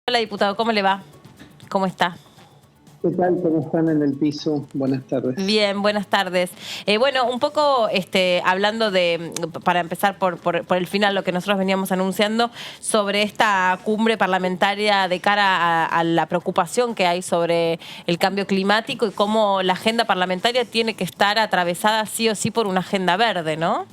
Hola, diputado, ¿cómo le va? ¿Cómo está? ¿Qué tal? ¿Cómo están en el piso? Buenas tardes. Bien, buenas tardes. Bueno, un poco hablando de, para empezar por el final, lo que nosotros veníamos anunciando, sobre esta cumbre parlamentaria de cara a la preocupación que hay sobre el cambio climático y cómo la agenda parlamentaria tiene que estar atravesada sí o sí por una agenda verde, ¿no?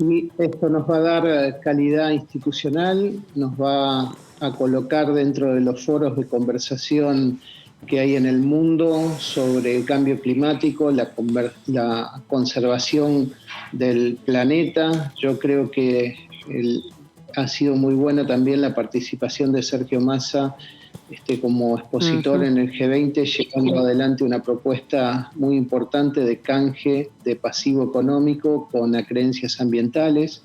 Y esto nos va a dar calidad institucional, nos va a colocar dentro de los foros de conversación que hay en el mundo sobre el cambio climático, la conservación del planeta. Yo creo que ha sido muy buena también la participación de Sergio Massa como expositor en el G20, llevando adelante una propuesta muy importante de canje de pasivo económico con acreencias ambientales,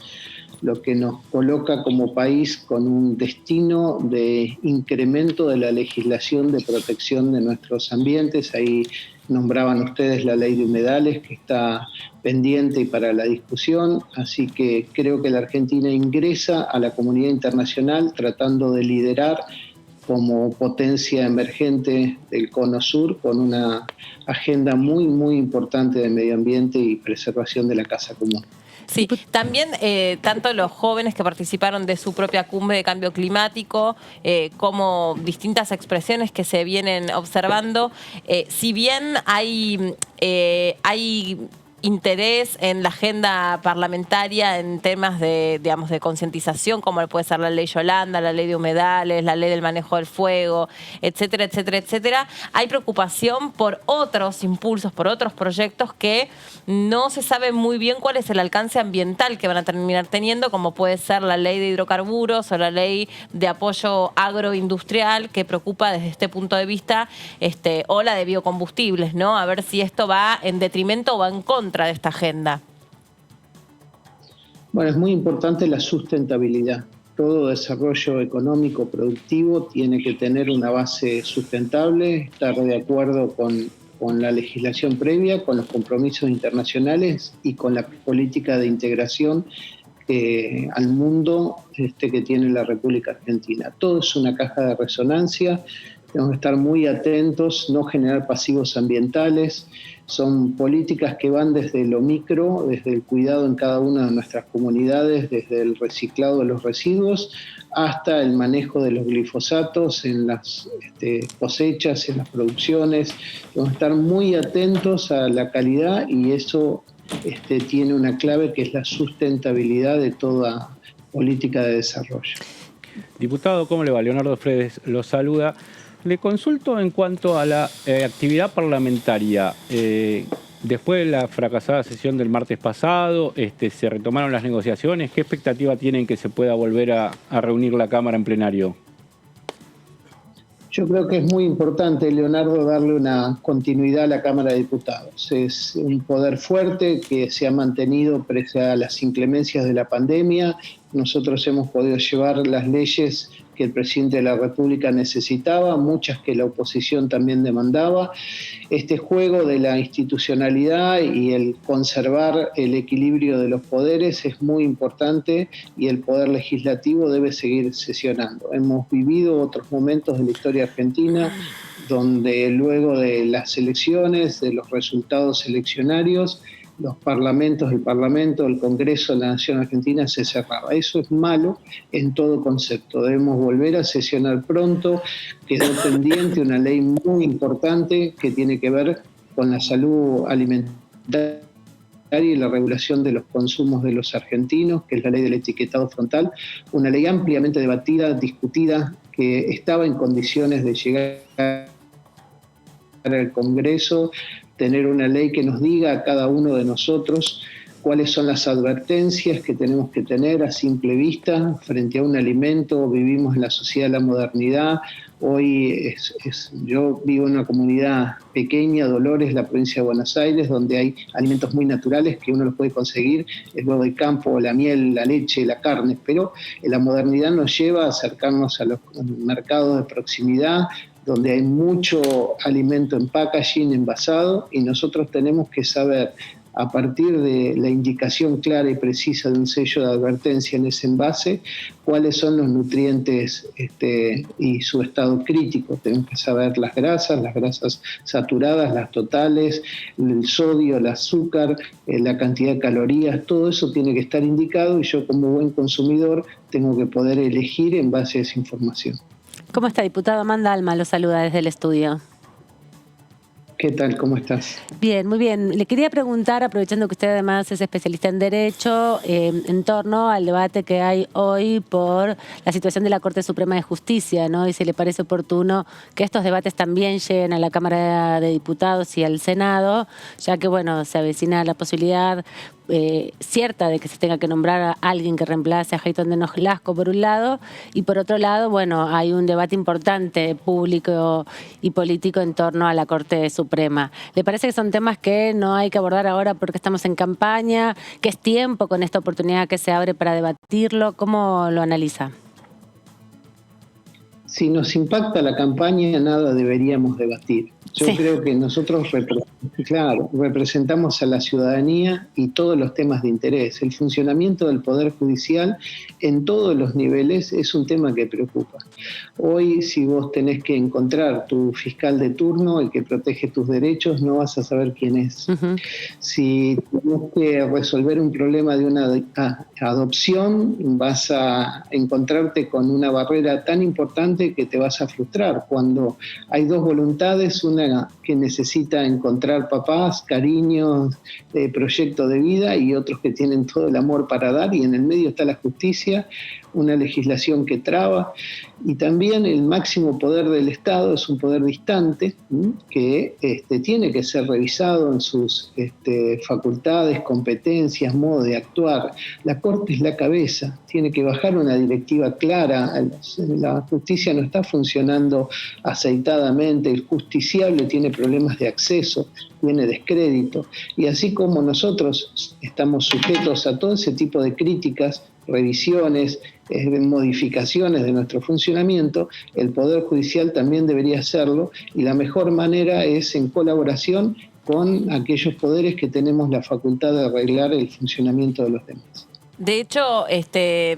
lo que nos coloca como país con un destino de incremento de la legislación de protección de nuestros ambientes. Ahí nombraban ustedes la ley de humedales, que está pendiente y para la discusión, así que creo que la Argentina ingresa a la comunidad internacional tratando de liderar como potencia emergente del Cono Sur, con una agenda muy, muy importante de medio ambiente y preservación de la casa común. Sí, también tanto los jóvenes que participaron de su propia cumbre de cambio climático, como distintas expresiones que se vienen observando, si bien hay interés en la agenda parlamentaria en temas de, digamos, de concientización, como puede ser la ley Yolanda, la ley de humedales, la ley del manejo del fuego, etcétera, etcétera, etcétera. Hay preocupación por otros impulsos, por otros proyectos que no se sabe muy bien cuál es el alcance ambiental que van a terminar teniendo, como puede ser la ley de hidrocarburos o la ley de apoyo agroindustrial, que preocupa desde este punto de vista, o la de biocombustibles, ¿no? A ver si esto va en detrimento o va en contra de esta agenda. Bueno, es muy importante la sustentabilidad. Todo desarrollo económico productivo tiene que tener una base sustentable, estar de acuerdo con la legislación previa, con los compromisos internacionales y con la política de integración al mundo que tiene la República Argentina. Todo es una caja de resonancia, tenemos que estar muy atentos, no generar pasivos ambientales. Son políticas que van desde lo micro, desde el cuidado en cada una de nuestras comunidades, desde el reciclado de los residuos hasta el manejo de los glifosatos en las cosechas, en las producciones. Tenemos que estar muy atentos a la calidad y eso tiene una clave que es la sustentabilidad de toda política de desarrollo. Diputado, ¿cómo le va? Leonardo Fredes lo saluda. Le consulto en cuanto a la actividad parlamentaria. Después de la fracasada sesión del martes pasado, se retomaron las negociaciones. ¿Qué expectativa tienen que se pueda volver a reunir la Cámara en plenario? Yo creo que es muy importante, Leonardo, darle una continuidad a la Cámara de Diputados. Es un poder fuerte que se ha mantenido pese a las inclemencias de la pandemia. Nosotros hemos podido llevar las leyes que el presidente de la República necesitaba, muchas que la oposición también demandaba. Este juego de la institucionalidad y el conservar el equilibrio de los poderes es muy importante y el poder legislativo debe seguir sesionando. Hemos vivido otros momentos de la historia argentina donde luego de las elecciones, de los resultados eleccionarios, los parlamentos, el Parlamento, el Congreso de la Nación Argentina se cerraba. Eso es malo en todo concepto. Debemos volver a sesionar pronto. Quedó pendiente una ley muy importante que tiene que ver con la salud alimentaria y la regulación de los consumos de los argentinos, que es la ley del etiquetado frontal, una ley ampliamente debatida, discutida, que estaba en condiciones de llegar al Congreso, tener una ley que nos diga a cada uno de nosotros cuáles son las advertencias que tenemos que tener a simple vista frente a un alimento. Vivimos en la sociedad de la modernidad. Hoy yo vivo en una comunidad pequeña, Dolores, la provincia de Buenos Aires, donde hay alimentos muy naturales que uno los puede conseguir, el huevo de campo, la miel, la leche, la carne, pero la modernidad nos lleva a acercarnos a los mercados de proximidad, donde hay mucho alimento en packaging, envasado, y nosotros tenemos que saber a partir de la indicación clara y precisa de un sello de advertencia en ese envase, cuáles son los nutrientes y su estado crítico. Tenemos que saber las grasas saturadas, las totales, el sodio, el azúcar, la cantidad de calorías, todo eso tiene que estar indicado y yo como buen consumidor tengo que poder elegir en base a esa información. ¿Cómo está, diputado? Amanda Alma lo saluda desde el estudio. ¿Qué tal? ¿Cómo estás? Bien, muy bien. Le quería preguntar, aprovechando que usted además es especialista en Derecho, en torno al debate que hay hoy por la situación de la Corte Suprema de Justicia, ¿no? Y si le parece oportuno que estos debates también lleguen a la Cámara de Diputados y al Senado, ya que, bueno, se avecina la posibilidad cierta de que se tenga que nombrar a alguien que reemplace a Hayton de Nolasco por un lado, y por otro lado, bueno, hay un debate importante público y político en torno a la Corte Suprema. ¿Le parece que son temas que no hay que abordar ahora porque estamos en campaña, que es tiempo con esta oportunidad que se abre para debatirlo? ¿Cómo lo analiza? Si nos impacta la campaña, nada deberíamos debatir. Yo creo que nosotros representamos a la ciudadanía y todos los temas de interés. El funcionamiento del Poder Judicial en todos los niveles es un tema que preocupa. Hoy, si vos tenés que encontrar tu fiscal de turno, el que protege tus derechos, no vas a saber quién es. Uh-huh. Si tenés que resolver un problema de una adopción, vas a encontrarte con una barrera tan importante que te vas a frustrar. Cuando hay dos voluntades, una que necesita encontrar papás, cariños, proyecto de vida, y otros que tienen todo el amor para dar, y en el medio está la justicia, una legislación que traba, y también el máximo poder del Estado es un poder distante que tiene que ser revisado en sus facultades, competencias, modo de actuar. La Corte es la cabeza, tiene que bajar una directiva clara. La justicia no está funcionando aceitadamente, el justiciable tiene problemas de acceso, tiene descrédito, y así como nosotros estamos sujetos a todo ese tipo de críticas, revisiones, modificaciones de nuestro funcionamiento, el Poder Judicial también debería hacerlo, y la mejor manera es en colaboración con aquellos poderes que tenemos la facultad de arreglar el funcionamiento de los demás. De hecho,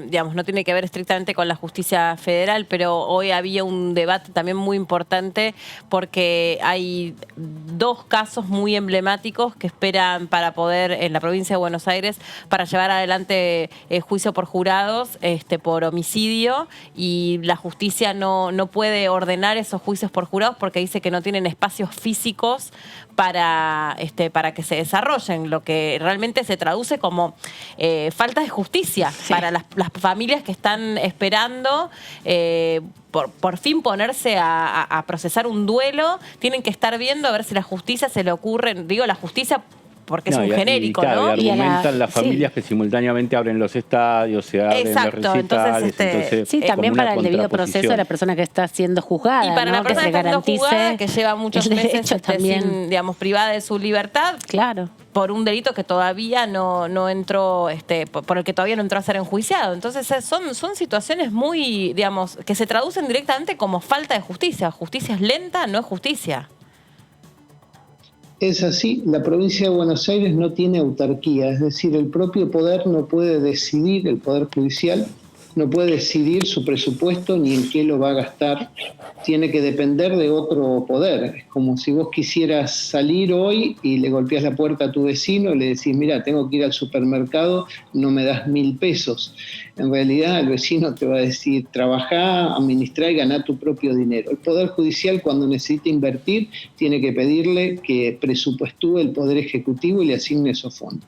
digamos, no tiene que ver estrictamente con la justicia federal, pero hoy había un debate también muy importante porque hay dos casos muy emblemáticos que esperan para poder, en la provincia de Buenos Aires, para llevar adelante juicio por jurados por homicidio, y la justicia no puede ordenar esos juicios por jurados porque dice que no tienen espacios físicos para que se desarrollen, lo que realmente se traduce como falta de justicia para las familias que están esperando por fin ponerse a procesar un duelo. Tienen que estar viendo a ver si la justicia se le ocurre, digo la justicia porque es un genérico, claro, ¿no? Y argumentan las familias que simultáneamente abren los estadios, se abren los recitales. Entonces, sí, también para el debido proceso de la persona que está siendo juzgada. Y para la persona que está siendo juzgada, que lleva muchos meses también, digamos, privada de su libertad. Claro. Por un delito que todavía no entró, por el que todavía no entró a ser enjuiciado. Entonces son situaciones muy, digamos, que se traducen directamente como falta de justicia. Justicia es lenta, no es justicia. Es así, la provincia de Buenos Aires no tiene autarquía, es decir, el propio poder no puede decidir, el Poder Judicial no puede decidir su presupuesto ni en qué lo va a gastar, tiene que depender de otro poder. Es como si vos quisieras salir hoy y le golpeás la puerta a tu vecino y le decís, mira, tengo que ir al supermercado, no me das 1.000 pesos. En realidad el vecino te va a decir, trabajá, administrá y ganá tu propio dinero. El Poder Judicial, cuando necesita invertir, tiene que pedirle que presupuestúe el Poder Ejecutivo y le asigne esos fondos.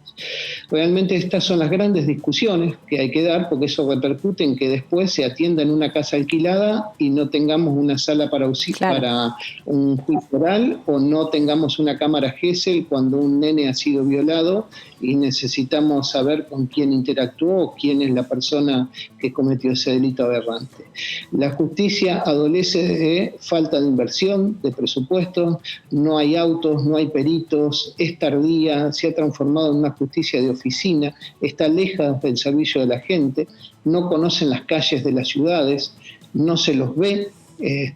Realmente estas son las grandes discusiones que hay que dar, porque eso repercute en que después se atienda en una casa alquilada y no tengamos una sala para un juicio oral, o no tengamos una cámara Gesell cuando un nene ha sido violado y necesitamos saber con quién interactuó o quién es la persona que cometió ese delito aberrante. La justicia adolece de falta de inversión, de presupuesto, no hay autos, no hay peritos, es tardía, se ha transformado en una justicia de oficina, está lejos del servicio de la gente, no conocen las calles de las ciudades, no se los ve,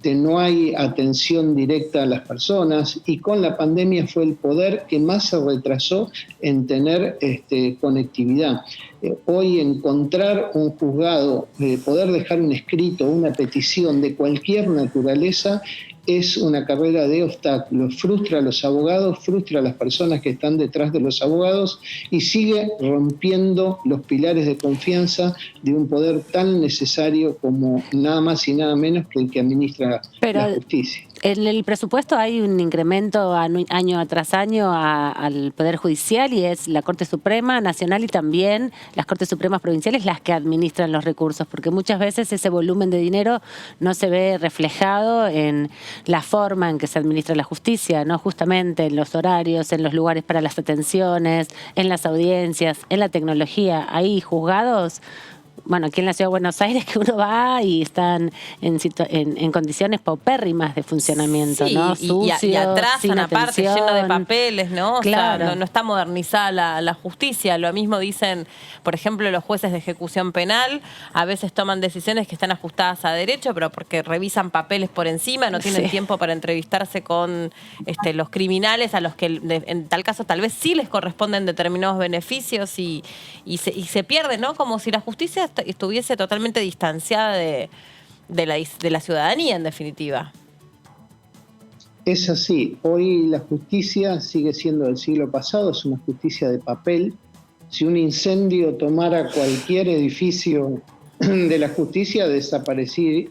no hay atención directa a las personas, y con la pandemia fue el poder que más se retrasó en tener conectividad. Hoy encontrar un juzgado, poder dejar un escrito, una petición de cualquier naturaleza, es una carrera de obstáculos, frustra a los abogados, frustra a las personas que están detrás de los abogados y sigue rompiendo los pilares de confianza de un poder tan necesario como nada más y nada menos que el que administra la justicia. En el presupuesto hay un incremento año tras año al Poder Judicial, y es la Corte Suprema Nacional y también las Cortes Supremas Provinciales las que administran los recursos, porque muchas veces ese volumen de dinero no se ve reflejado en la forma en que se administra la justicia, ¿no? Justamente en los horarios, en los lugares para las atenciones, en las audiencias, en la tecnología. Hay juzgados, bueno, aquí en la Ciudad de Buenos Aires, que uno va y están en condiciones paupérrimas de funcionamiento, sí, ¿no? Sucios, y atrasan aparte, lleno de papeles, ¿no? Claro. O sea, no está modernizada la justicia. Lo mismo dicen, por ejemplo, los jueces de ejecución penal. A veces toman decisiones que están ajustadas a derecho, pero porque revisan papeles por encima, no tienen tiempo para entrevistarse con los criminales, a los que en tal caso tal vez sí les corresponden determinados beneficios, y se pierde, ¿no? Como si la justicia estuviese totalmente distanciada de la ciudadanía, en definitiva. Es así. Hoy la justicia sigue siendo del siglo pasado, es una justicia de papel. Si un incendio tomara cualquier edificio de la justicia, desaparecería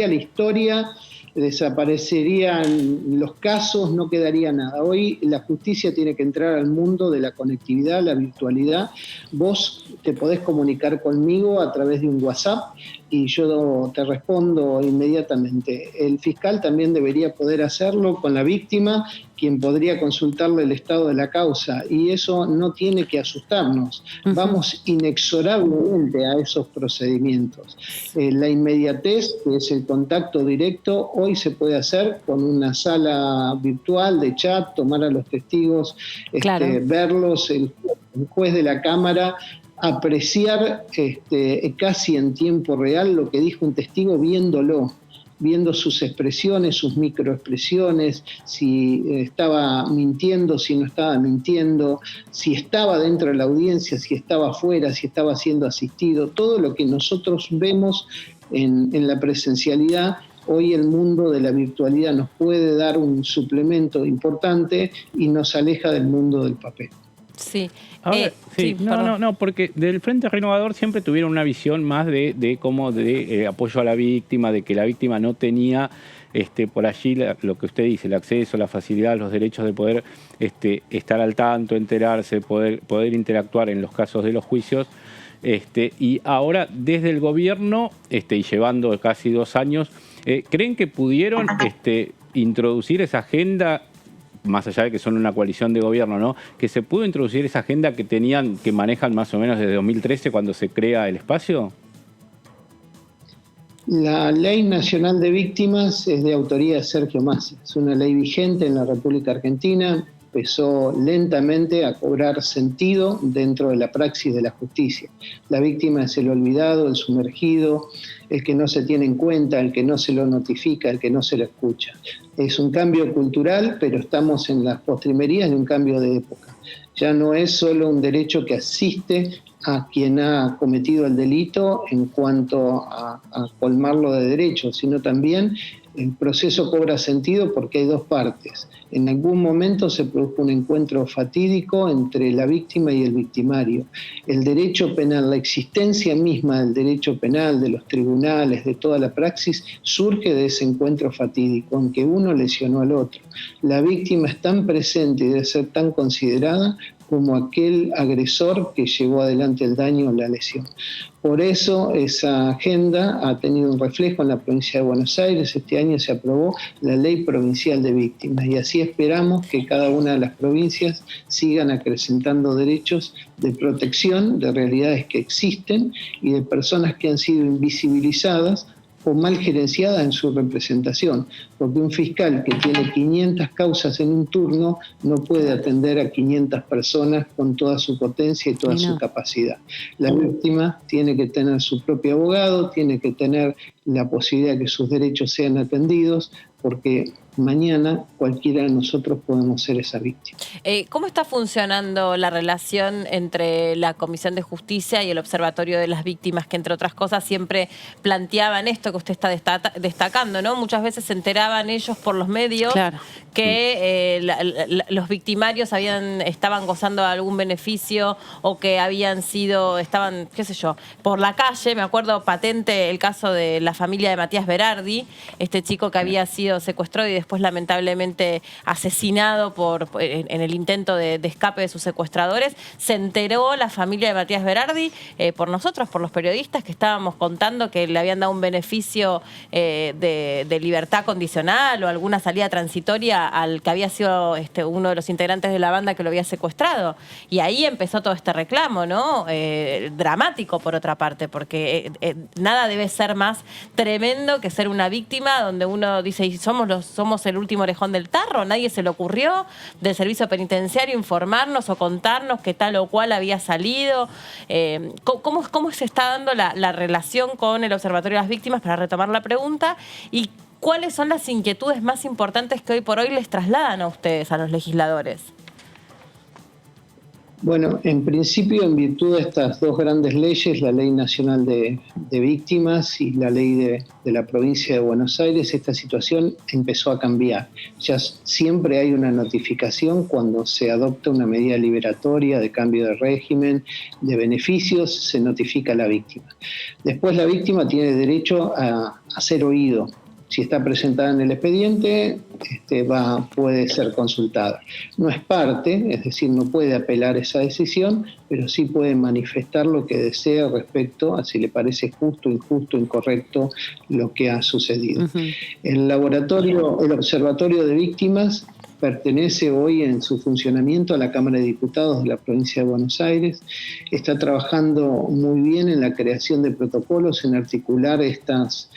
la historia, desaparecerían los casos, no quedaría nada. Hoy la justicia tiene que entrar al mundo de la conectividad, la virtualidad. Vos te podés comunicar conmigo a través de un WhatsApp y yo te respondo inmediatamente. El fiscal también debería poder hacerlo con la víctima, quien podría consultarle el estado de la causa, y eso no tiene que asustarnos. Vamos inexorablemente a esos procedimientos. La inmediatez, que es el contacto directo, hoy se puede hacer con una sala virtual de chat, tomar a los testigos, verlos, el juez de la Cámara, apreciar casi en tiempo real lo que dijo un testigo viendo sus expresiones, sus microexpresiones, si estaba mintiendo, si no estaba mintiendo, si estaba dentro de la audiencia, si estaba afuera, si estaba siendo asistido, todo lo que nosotros vemos en la presencialidad. Hoy el mundo de la virtualidad nos puede dar un suplemento importante y nos aleja del mundo del papel. Sí. Ahora, no, porque del Frente Renovador siempre tuvieron una visión más de apoyo a la víctima, de que la víctima no tenía por allí lo que usted dice, el acceso, la facilidad, los derechos de poder estar al tanto, enterarse, poder interactuar en los casos de los juicios. Y ahora desde el gobierno, y llevando casi 2 años, ¿creen que pudieron introducir esa agenda, más allá de que son una coalición de gobierno, ¿no? Que se pudo introducir esa agenda que manejan más o menos desde 2013 cuando se crea el espacio? La Ley Nacional de Víctimas es de autoría de Sergio Massa. Es una ley vigente en la República Argentina. Empezó lentamente a cobrar sentido dentro de la praxis de la justicia. La víctima es el olvidado, el sumergido, el que no se tiene en cuenta, el que no se lo notifica, el que no se lo escucha. Es un cambio cultural, pero estamos en las postrimerías de un cambio de época. Ya no es solo un derecho que asiste a quien ha cometido el delito en cuanto a colmarlo de derechos, sino también el proceso cobra sentido porque hay 2 partes. En algún momento se produjo un encuentro fatídico entre la víctima y el victimario. El derecho penal, la existencia misma del derecho penal, de los tribunales, de toda la praxis, surge de ese encuentro fatídico, en que uno lesionó al otro. La víctima es tan presente y debe ser tan considerada como aquel agresor que llevó adelante el daño o la lesión. Por eso esa agenda ha tenido un reflejo en la provincia de Buenos Aires. Este año se aprobó la Ley Provincial de Víctimas y así esperamos que cada una de las provincias sigan acrecentando derechos de protección de realidades que existen y de personas que han sido invisibilizadas o mal gerenciada en su representación, porque un fiscal que tiene 500 causas en un turno no puede atender a 500 personas con toda su potencia y toda su capacidad. La víctima tiene que tener su propio abogado, tiene que tener la posibilidad de que sus derechos sean atendidos, porque mañana cualquiera de nosotros podemos ser esa víctima. ¿Cómo está funcionando la relación entre la Comisión de Justicia y el Observatorio de las Víctimas, que entre otras cosas siempre planteaban esto que usted está destacando, ¿no? Muchas veces se enteraban ellos por los medios que los victimarios estaban gozando de algún beneficio o que estaban, qué sé yo, por la calle. Me acuerdo patente el caso de la familia de Matías Berardi, este chico que había sido secuestrado y después lamentablemente asesinado en el intento de escape de sus secuestradores. Se enteró la familia de Matías Berardi por nosotros, por los periodistas, que estábamos contando que le habían dado un beneficio de libertad condicional o alguna salida transitoria al que había sido uno de los integrantes de la banda que lo había secuestrado. Y ahí empezó todo este reclamo, ¿no? Dramático, por otra parte, porque nada debe ser más tremendo que ser una víctima donde uno dice, ¿y somos el último orejón del tarro? ¿Nadie se le ocurrió del servicio penitenciario informarnos o contarnos que tal o cual había salido? ¿Cómo se está dando la relación con el Observatorio de las Víctimas, para retomar la pregunta? ¿Y cuáles son las inquietudes más importantes que hoy por hoy les trasladan a ustedes, a los legisladores? Bueno, en principio, en virtud de estas dos grandes leyes, la Ley Nacional de Víctimas y la Ley de la Provincia de Buenos Aires, esta situación empezó a cambiar. Ya siempre hay una notificación cuando se adopta una medida liberatoria de cambio de régimen, de beneficios, se notifica a la víctima. Después la víctima tiene derecho a ser oído. Si está presentada en el expediente, puede ser consultada. No es parte, es decir, no puede apelar esa decisión, pero sí puede manifestar lo que desea respecto a si le parece justo, injusto, incorrecto lo que ha sucedido. El Observatorio de Víctimas pertenece hoy en su funcionamiento a la Cámara de Diputados de la Provincia de Buenos Aires. Está trabajando muy bien en la creación de protocolos, en articular estas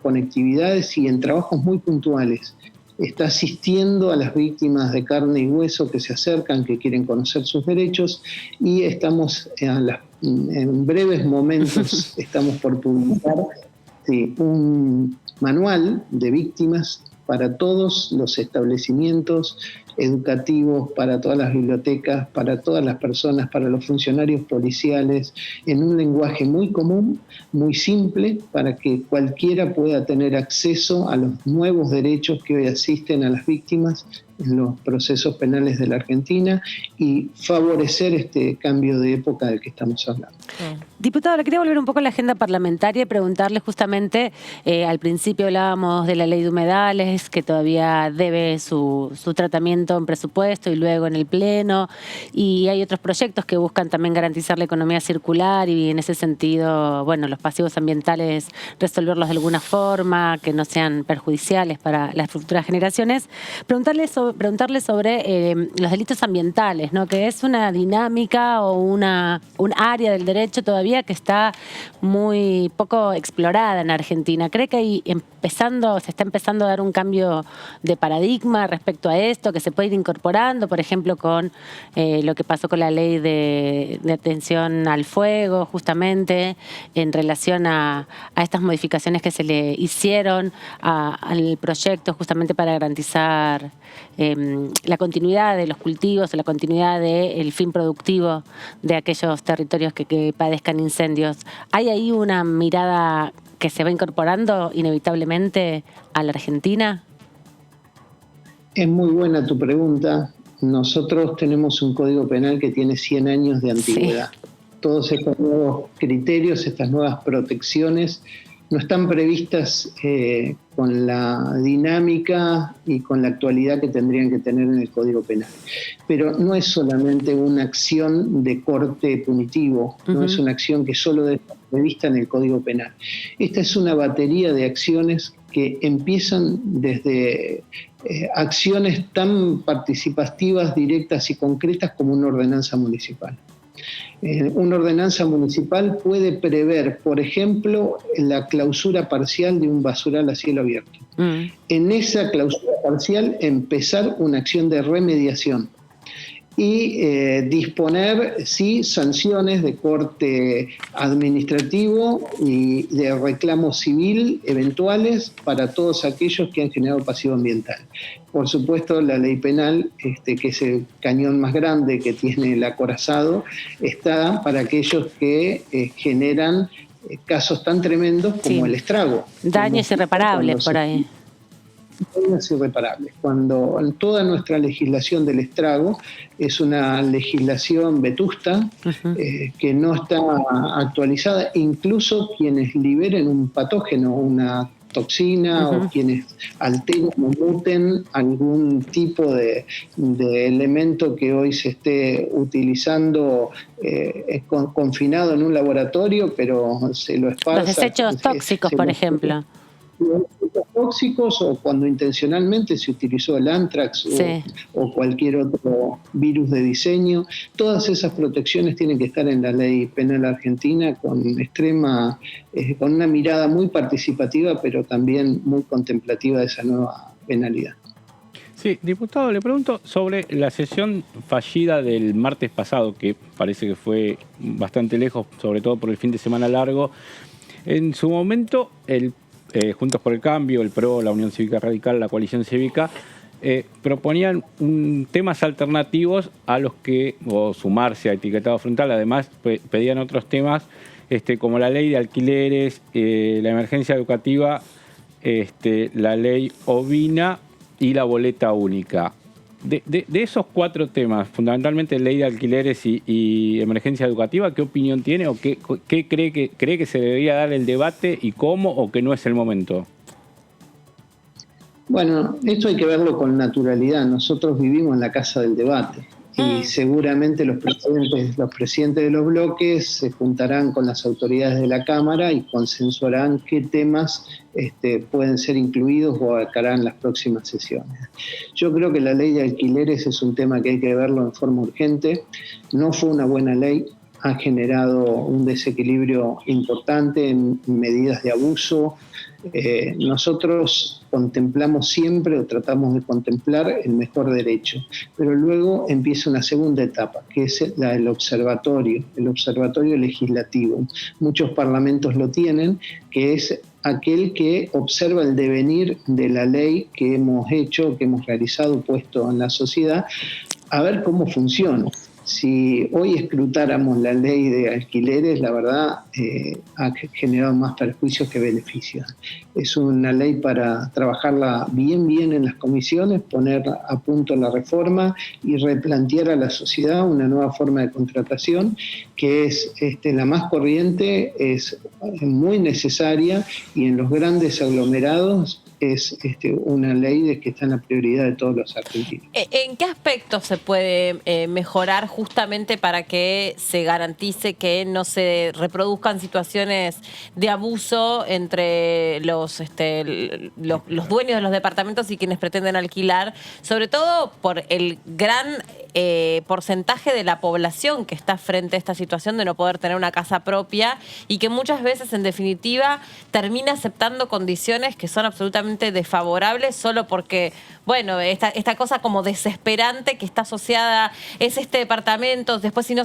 conectividades y en trabajos muy puntuales. Está asistiendo a las víctimas de carne y hueso que se acercan, que quieren conocer sus derechos, y estamos en breves momentos estamos por publicar un manual de víctimas para todos los establecimientos educativos, para todas las bibliotecas, para todas las personas, para los funcionarios policiales, en un lenguaje muy común, muy simple, para que cualquiera pueda tener acceso a los nuevos derechos que hoy asisten a las víctimas en los procesos penales de la Argentina y favorecer este cambio de época del que estamos hablando. Diputado, le quería volver un poco a la agenda parlamentaria y preguntarle justamente, al principio hablábamos de la ley de humedales, que todavía debe su tratamiento en presupuesto y luego en el Pleno, y hay otros proyectos que buscan también garantizar la economía circular y en ese sentido, bueno, los pasivos ambientales, resolverlos de alguna forma, que no sean perjudiciales para las futuras generaciones. Preguntarle sobre los delitos ambientales, ¿no? Que es una dinámica o un área del derecho todavía que está muy poco explorada en Argentina. ¿Cree que se está empezando a dar un cambio de paradigma respecto a esto, que se puede ir incorporando, por ejemplo, con lo que pasó con la ley de atención al fuego, justamente en relación a estas modificaciones que se le hicieron al proyecto justamente para garantizar la continuidad de los cultivos o la continuidad del fin productivo de aquellos territorios que padezcan incendios? ¿Hay ahí una mirada que se va incorporando inevitablemente a la Argentina? Es muy buena tu pregunta. Nosotros tenemos un Código Penal que tiene 100 años de antigüedad. Sí. Todos estos nuevos criterios, estas nuevas protecciones, no están previstas con la dinámica y con la actualidad que tendrían que tener en el Código Penal. Pero no es solamente una acción de corte punitivo, no es una acción que solo debe estar prevista en el Código Penal. Esta es una batería de acciones que empiezan desde acciones tan participativas, directas y concretas como una ordenanza municipal. Una ordenanza municipal puede prever, por ejemplo, la clausura parcial de un basural a cielo abierto. En esa clausura parcial empezar una acción de remediación y disponer, sí, sanciones de corte administrativo y de reclamo civil eventuales para todos aquellos que han generado pasivo ambiental. Por supuesto, la ley penal, que es el cañón más grande que tiene el acorazado, está para aquellos que generan casos tan tremendos como el estrago. Daños irreparables por ahí. Daños irreparables. Cuando toda nuestra legislación del estrago es una legislación vetusta, que no está actualizada, incluso quienes liberen un patógeno, una toxina, o quienes alteren o muten algún tipo de elemento que hoy se esté utilizando confinado en un laboratorio, pero se lo esparza. Los desechos tóxicos, por ejemplo. Tóxicos, o cuando intencionalmente se utilizó el anthrax o cualquier otro virus de diseño. Todas esas protecciones tienen que estar en la ley penal argentina con con una mirada muy participativa, pero también muy contemplativa de esa nueva penalidad. Sí, diputado, le pregunto sobre la sesión fallida del martes pasado, que parece que fue bastante lejos, sobre todo por el fin de semana largo. En su momento, Juntos por el Cambio, el PRO, la Unión Cívica Radical, la Coalición Cívica, proponían temas alternativos a los que, o sumarse a etiquetado frontal, además pedían otros temas como la ley de alquileres, la emergencia educativa, la ley ovina y la boleta única. De esos 4 temas, fundamentalmente ley de alquileres y emergencia educativa, ¿qué opinión tiene o qué cree que se debería dar el debate y cómo, o que no es el momento? Bueno, esto hay que verlo con naturalidad. Nosotros vivimos en la casa del debate y seguramente los presidentes de los bloques se juntarán con las autoridades de la Cámara y consensuarán qué temas pueden ser incluidos o abarcarán las próximas sesiones. Yo creo que la ley de alquileres es un tema que hay que verlo en forma urgente. No fue una buena ley, ha generado un desequilibrio importante en medidas de abuso. Nosotros contemplamos siempre, o tratamos de contemplar, el mejor derecho, pero luego empieza una segunda etapa, que es la del observatorio, el observatorio legislativo. Muchos parlamentos lo tienen, que es aquel que observa el devenir de la ley que hemos hecho, que hemos realizado, puesto en la sociedad, a ver cómo funciona. Si hoy escrutáramos la ley de alquileres, la verdad ha generado más perjuicios que beneficios. Es una ley para trabajarla bien en las comisiones, poner a punto la reforma y replantear a la sociedad una nueva forma de contratación que es la más corriente, es muy necesaria, y en los grandes aglomerados es una ley que está en la prioridad de todos los argentinos. ¿En qué aspectos se puede mejorar justamente para que se garantice que no se reproduzcan situaciones de abuso entre los dueños de los departamentos y quienes pretenden alquilar, sobre todo por el gran porcentaje de la población que está frente a esta situación de no poder tener una casa propia y que muchas veces, en definitiva, termina aceptando condiciones que son absolutamente desfavorables solo porque, bueno, esta cosa como desesperante que está asociada es este departamento, después si no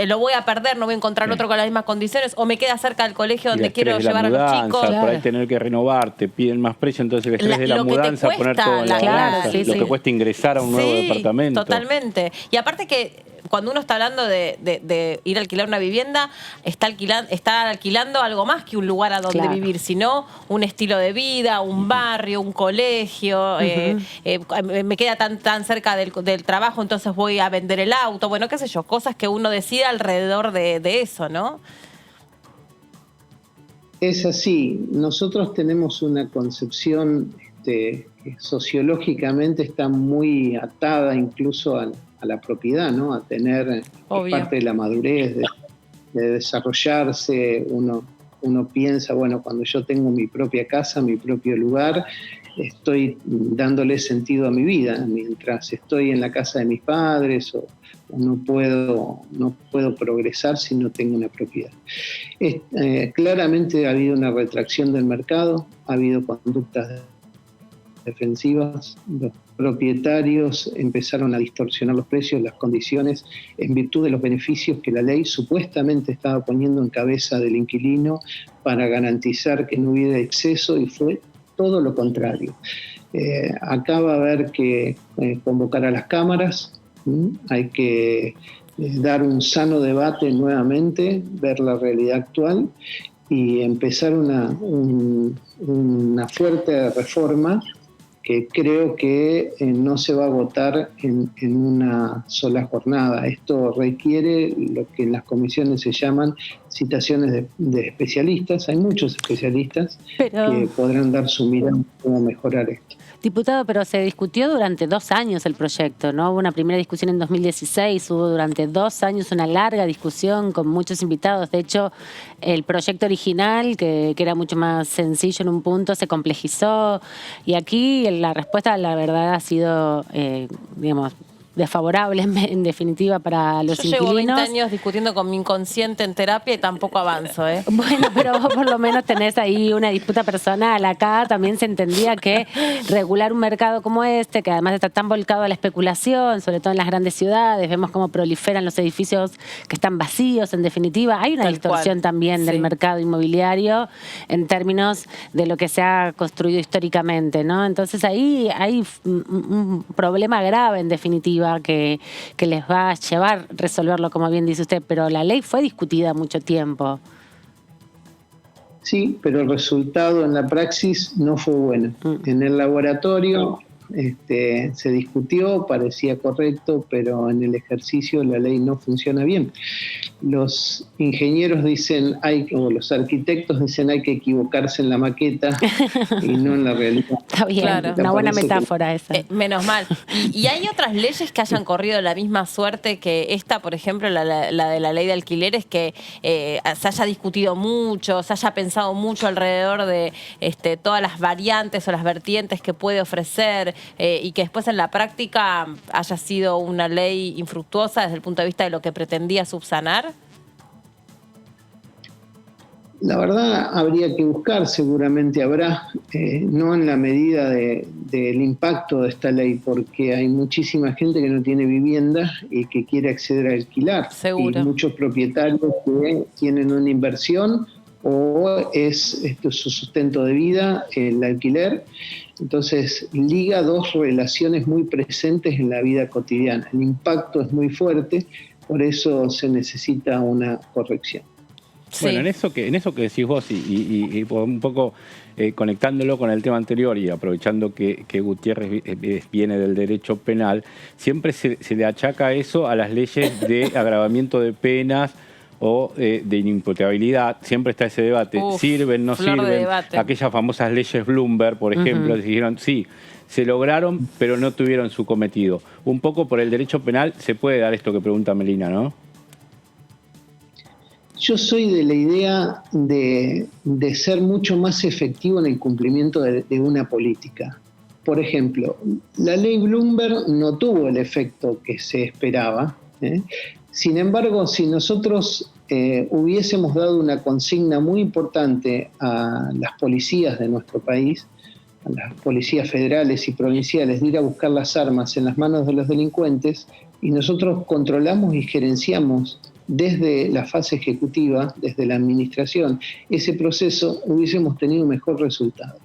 lo voy a perder, no voy a encontrar otro con las mismas condiciones, o me queda cerca del colegio donde quiero llevar a los chicos. Por ahí tener que renovar, te piden más precio, entonces el estrés de la mudanza, poner todo en la balanza, lo que cuesta ingresar a un nuevo departamento. Totalmente. Y aparte que cuando uno está hablando de ir a alquilar una vivienda, está alquilando algo más que un lugar a donde vivir, sino un estilo de vida, un barrio, un colegio. Me queda tan cerca del trabajo, entonces voy a vender el auto. Bueno, qué sé yo, cosas que uno decide alrededor de eso, ¿no? Es así. Nosotros tenemos una concepción que sociológicamente está muy atada incluso a la propiedad, ¿no? A tener parte de la madurez, de desarrollarse. Uno piensa, bueno, cuando yo tengo mi propia casa, mi propio lugar, estoy dándole sentido a mi vida, mientras estoy en la casa de mis padres o no puedo progresar si no tengo una propiedad. Claramente ha habido una retracción del mercado, ha habido conductas defensivas, los propietarios empezaron a distorsionar los precios, las condiciones, en virtud de los beneficios que la ley supuestamente estaba poniendo en cabeza del inquilino para garantizar que no hubiera exceso, y fue todo lo contrario. Acá va a haber que convocar a las cámaras, hay que dar un sano debate nuevamente, ver la realidad actual y empezar una fuerte reforma que creo que no se va a votar en una sola jornada. Esto requiere lo que en las comisiones se llaman citaciones de especialistas. Hay muchos especialistas que podrán dar su mirada en cómo mejorar esto. Diputado, pero se discutió durante 2 años el proyecto, ¿no? Hubo una primera discusión en 2016, hubo durante 2 años una larga discusión con muchos invitados. De hecho, el proyecto original, que era mucho más sencillo en un punto, se complejizó. Y aquí la respuesta, la verdad, ha sido, digamos, desfavorable en definitiva para los inquilinos. Yo llevo 20 años discutiendo con mi inconsciente en terapia y tampoco avanzo, ¿eh? Bueno, pero vos por lo menos tenés ahí una disputa personal. Acá también se entendía que regular un mercado como este, que además está tan volcado a la especulación, sobre todo en las grandes ciudades, vemos cómo proliferan los edificios que están vacíos, en definitiva. Hay una distorsión también del mercado inmobiliario en términos de lo que se ha construido históricamente, ¿no? Entonces ahí hay un problema grave, en definitiva, que les va a llevar resolverlo, como bien dice usted, pero la ley fue discutida mucho tiempo. Sí, pero el resultado en la praxis no fue bueno. En el laboratorio se discutió, parecía correcto, pero en el ejercicio la ley no funciona bien. Los ingenieros dicen, o los arquitectos dicen, hay que equivocarse en la maqueta y no en la realidad. Está bien, claro, una buena metáfora esa. Menos mal. ¿Y hay otras leyes que hayan corrido la misma suerte que esta, por ejemplo, la de la ley de alquileres, que se haya discutido mucho, se haya pensado mucho alrededor de todas las variantes o las vertientes que puede ofrecer, y que después en la práctica haya sido una ley infructuosa desde el punto de vista de lo que pretendía subsanar? La verdad habría que buscar, seguramente habrá, no en la medida del impacto de esta ley, porque hay muchísima gente que no tiene vivienda y que quiere acceder a alquilar. Seguro. Y muchos propietarios que tienen una inversión o es su sustento de vida, el alquiler. Entonces liga dos relaciones muy presentes en la vida cotidiana. El impacto es muy fuerte, por eso se necesita una corrección. Sí. Bueno, en eso que decís vos y un poco conectándolo con el tema anterior y aprovechando que Gutiérrez viene del derecho penal, siempre se le achaca eso a las leyes de agravamiento de penas o de inimputabilidad. Siempre está ese debate. ¿Sirven, no sirven? Aquellas famosas leyes Bloomberg, por ejemplo, dijeron, sí, se lograron, pero no tuvieron su cometido. Un poco por el derecho penal se puede dar esto que pregunta Melina, ¿no? Yo soy de la idea de ser mucho más efectivo en el cumplimiento de una política. Por ejemplo, la ley Bloomberg no tuvo el efecto que se esperaba. Sin embargo, si nosotros hubiésemos dado una consigna muy importante a las policías de nuestro país, a las policías federales y provinciales, de ir a buscar las armas en las manos de los delincuentes, y nosotros controlamos y gerenciamos desde la fase ejecutiva, desde la administración, ese proceso, hubiésemos tenido un mejor resultado.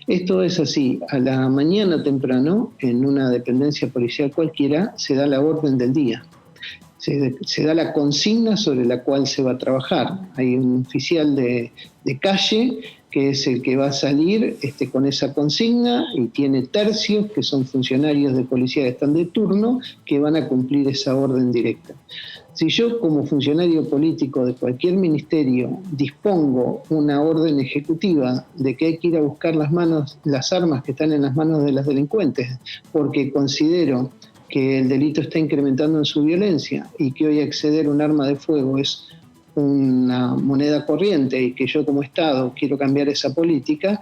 Esto es así, a la mañana temprano, en una dependencia policial cualquiera, se da la orden del día. Se da la consigna sobre la cual se va a trabajar. Hay un oficial de calle que es el que va a salir con esa consigna y tiene tercios que son funcionarios de policía que están de turno que van a cumplir esa orden directa. Si yo como funcionario político de cualquier ministerio dispongo una orden ejecutiva de que hay que ir a buscar las armas que están en las manos de los delincuentes, porque considero que el delito está incrementando en su violencia y que hoy acceder a un arma de fuego es una moneda corriente y que yo como Estado quiero cambiar esa política,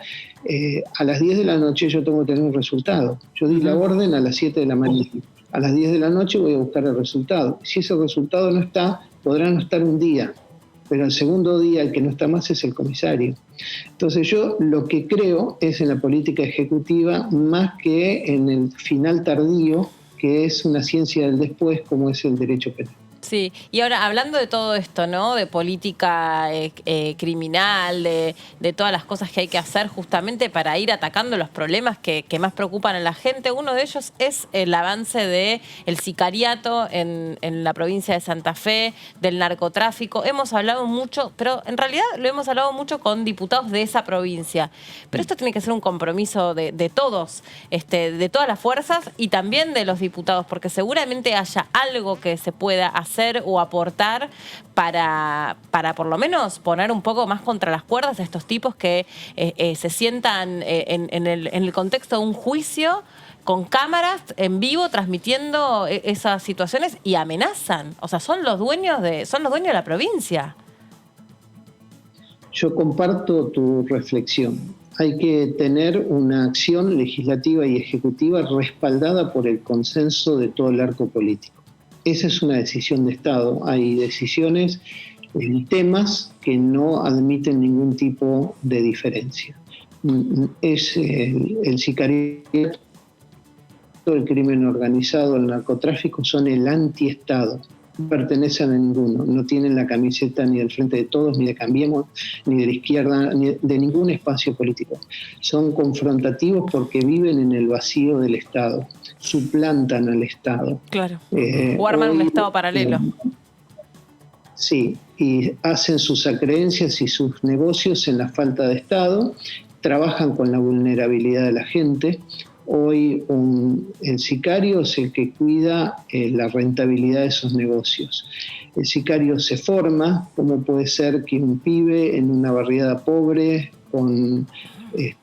a las 10 de la noche yo tengo que tener un resultado. Yo di la orden a las 7 de la mañana. A las 10 de la noche voy a buscar el resultado. Si ese resultado no está, podrá no estar un día, pero el segundo día el que no está más es el comisario. Entonces yo lo que creo es en la política ejecutiva más que en el final tardío, que es una ciencia del después, como es el derecho penal. Sí, y ahora hablando de todo esto, ¿no? De política criminal, de todas las cosas que hay que hacer justamente para ir atacando los problemas que más preocupan a la gente, uno de ellos es el avance del sicariato en la provincia de Santa Fe, del narcotráfico. Hemos hablado mucho, pero en realidad lo hemos hablado mucho con diputados de esa provincia. Pero esto tiene que ser un compromiso de todos, de todas las fuerzas y también de los diputados, porque seguramente haya algo que se pueda hacer o aportar para por lo menos poner un poco más contra las cuerdas a estos tipos que se sientan en el contexto de un juicio con cámaras en vivo transmitiendo esas situaciones y amenazan. O sea, son los dueños de la provincia. Yo comparto tu reflexión. Hay que tener una acción legislativa y ejecutiva respaldada por el consenso de todo el arco político. Esa es una decisión de Estado. Hay decisiones en temas que no admiten ningún tipo de diferencia. Es el sicariato, el crimen organizado, el narcotráfico son el antiestado. No pertenecen a ninguno, no tienen la camiseta ni del Frente de Todos, ni de Cambiemos, ni de la izquierda, ni de ningún espacio político. Son confrontativos porque viven en el vacío del Estado, suplantan al Estado. Claro, o arman un Estado paralelo. Sí, y hacen sus acreencias y sus negocios en la falta de Estado, trabajan con la vulnerabilidad de la gente. Hoy el sicario es el que cuida la rentabilidad de esos negocios. El sicario se forma. ¿Cómo puede ser que un pibe en una barriada pobre, con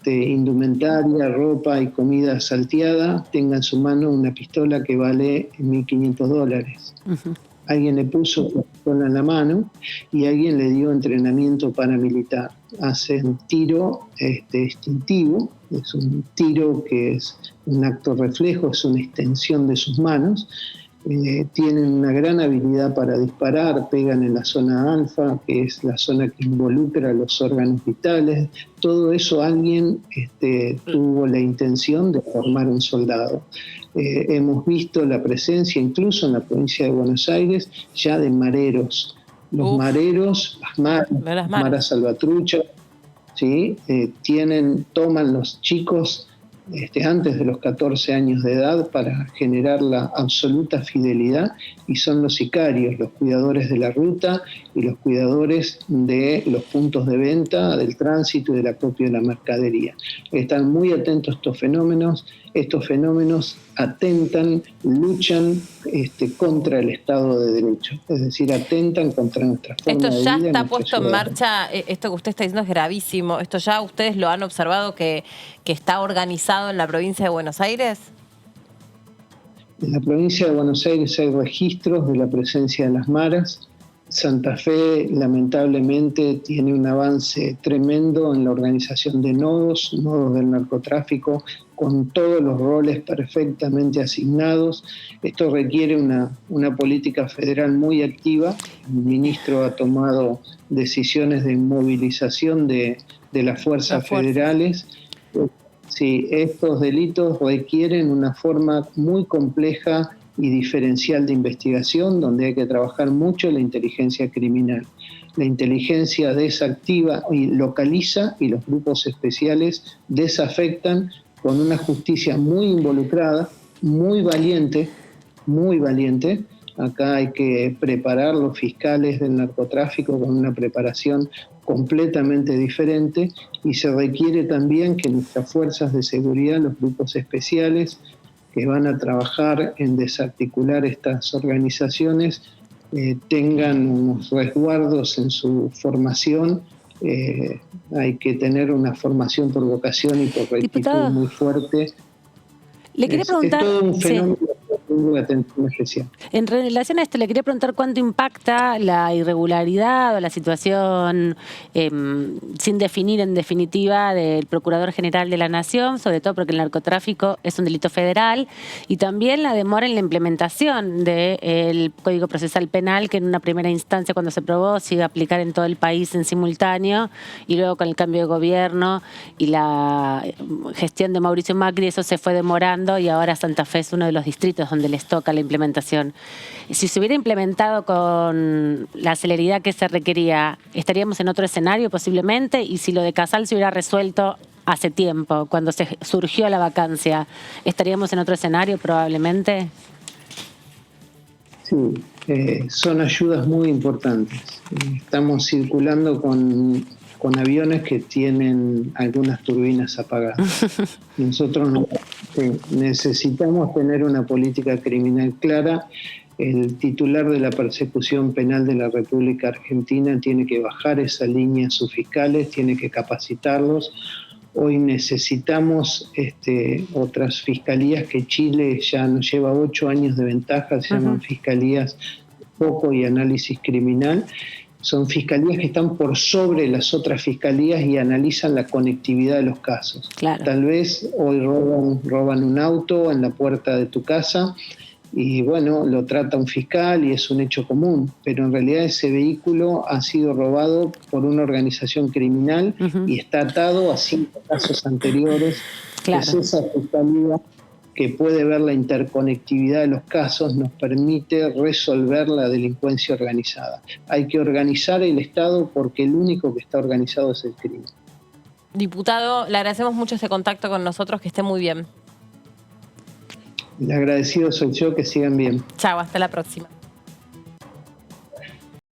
indumentaria, ropa y comida salteada, tenga en su mano una pistola que vale $1.500? Uh-huh. Alguien le puso la pistola en la mano y alguien le dio entrenamiento paramilitar. Hacen tiro instintivo, es un tiro que es un acto reflejo, es una extensión de sus manos. Tienen una gran habilidad para disparar, pegan en la zona alfa, que es la zona que involucra los órganos vitales. Todo eso alguien tuvo la intención de formar un soldado. Hemos visto la presencia, incluso en la provincia de Buenos Aires, ya de mareros. Los mareros, las maras salvatruchas, ¿sí? Toman los chicos antes de los 14 años de edad para generar la absoluta fidelidad, y son los sicarios, los cuidadores de la ruta y los cuidadores de los puntos de venta, del tránsito y del acopio de la mercadería. Están muy atentos a estos fenómenos. Estos fenómenos atentan, luchan contra el Estado de Derecho, es decir, atentan contra nuestra forma de vida. Esto ya está puesto en marcha, esto que usted está diciendo es gravísimo. ¿Esto ya ustedes lo han observado que está organizado en la provincia de Buenos Aires? En la provincia de Buenos Aires hay registros de la presencia de las maras. Santa Fe, lamentablemente, tiene un avance tremendo en la organización de nodos del narcotráfico, con todos los roles perfectamente asignados. Esto requiere una política federal muy activa. El ministro ha tomado decisiones de movilización de las fuerzas federales. Sí, estos delitos requieren una forma muy compleja y diferencial de investigación, donde hay que trabajar mucho la inteligencia criminal. La inteligencia desactiva y localiza, y los grupos especiales desafectan, con una justicia muy involucrada, muy valiente. Acá hay que preparar los fiscales del narcotráfico con una preparación completamente diferente, y se requiere también que nuestras fuerzas de seguridad, los grupos especiales que van a trabajar en desarticular estas organizaciones, tengan unos resguardos en su formación. Hay que tener una formación por vocación y por rectitud muy fuerte. Le quería preguntar, es todo un fenómeno de atención especial. En relación a esto, le quería preguntar cuánto impacta la irregularidad o la situación sin definir en definitiva del Procurador General de la Nación, sobre todo porque el narcotráfico es un delito federal, y también la demora en la implementación del Código Procesal Penal, que en una primera instancia cuando se aprobó se iba a aplicar en todo el país en simultáneo, y luego con el cambio de gobierno y la gestión de Mauricio Macri eso se fue demorando, y ahora Santa Fe es uno de los distritos donde les toca la implementación. Si se hubiera implementado con la celeridad que se requería, ¿estaríamos en otro escenario posiblemente? Y si lo de Casal se hubiera resuelto hace tiempo, cuando surgió la vacancia, ¿estaríamos en otro escenario probablemente? Sí, son ayudas muy importantes. Estamos circulando con aviones que tienen algunas turbinas apagadas. Nosotros necesitamos tener una política criminal clara. El titular de la persecución penal de la República Argentina tiene que bajar esa línea a sus fiscales, tiene que capacitarlos. Hoy necesitamos otras fiscalías que Chile ya nos lleva 8 años de ventaja, se llaman fiscalías foco y análisis criminal. Son fiscalías que están por sobre las otras fiscalías y analizan la conectividad de los casos. Claro. Tal vez hoy roban un auto en la puerta de tu casa y bueno, lo trata un fiscal y es un hecho común, pero en realidad ese vehículo ha sido robado por una organización criminal y está atado a 5 casos anteriores. Claro. Es esa fiscalía que puede ver la interconectividad de los casos, nos permite resolver la delincuencia organizada. Hay que organizar el Estado porque el único que está organizado es el crimen. Diputado, le agradecemos mucho este contacto con nosotros, que esté muy bien. El agradecido soy yo, que sigan bien. Chao, hasta la próxima.